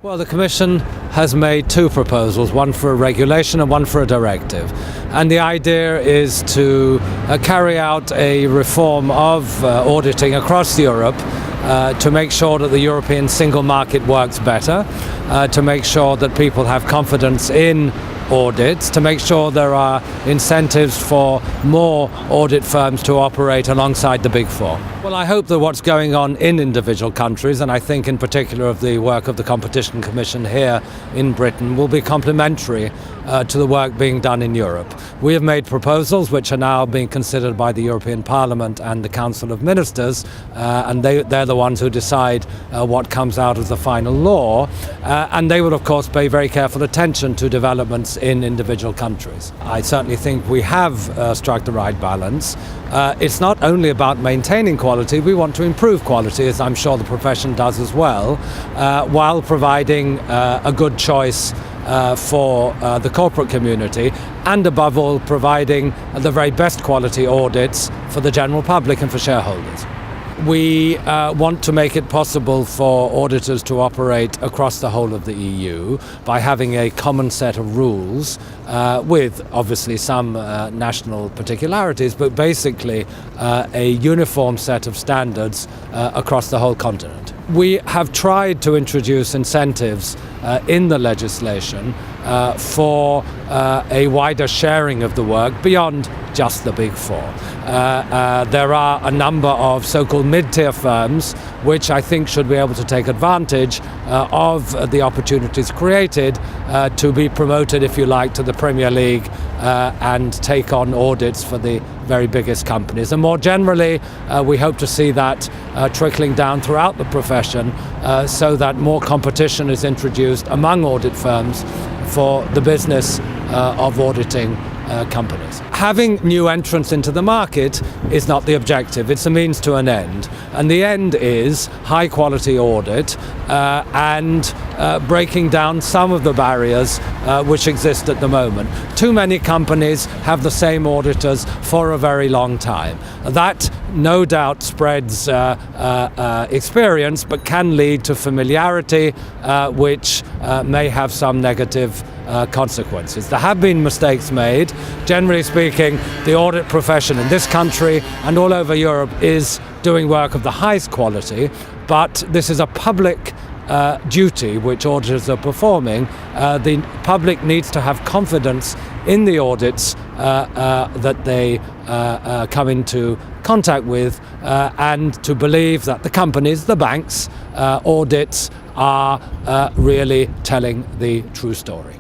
Well, the Commission has made two proposals, one for a regulation and one for a directive. And the idea is to carry out a reform of auditing across Europe to make sure that the European single market works better, to make sure that people have confidence in audits, to make sure there are incentives for more audit firms to operate alongside the Big Four. Well, I hope that what's going on in individual countries, and I think in particular of the work of the Competition Commission here in Britain, will be complementary to the work being done in Europe. We have made proposals which are now being considered by the European Parliament and the Council of Ministers, and they're the ones who decide what comes out as the final law, and they will of course pay very careful attention to developments in individual countries. I certainly think we have struck the right balance. It's not only about maintaining quality, we want to improve quality, as I'm sure the profession does as well, while providing a good choice for the corporate community, and above all providing the very best quality audits for the general public and for shareholders. We want to make it possible for auditors to operate across the whole of the EU by having a common set of rules with obviously some national particularities, but basically a uniform set of standards across the whole continent. We have tried to introduce incentives in the legislation for a wider sharing of the work beyond just the Big Four. There are a number of so-called mid-tier firms which I think should be able to take advantage of the opportunities created to be promoted, if you like, to the Premier League and take on audits for the very biggest companies. And more generally, we hope to see that trickling down throughout the profession so that more competition is introduced among audit firms for the business of auditing companies. Having new entrants into the market is not the objective, it's a means to an end. And the end is high quality audit and breaking down some of the barriers which exist at the moment. Too many companies have the same auditors for a very long time. That no doubt spreads experience, but can lead to familiarity which may have some negative consequences. There have been mistakes made. Generally speaking, the audit profession in this country and all over Europe is doing work of the highest quality, but this is a public duty which auditors are performing. The public needs to have confidence in the audits that they come into contact with and to believe that the companies, the banks, audits are really telling the true story.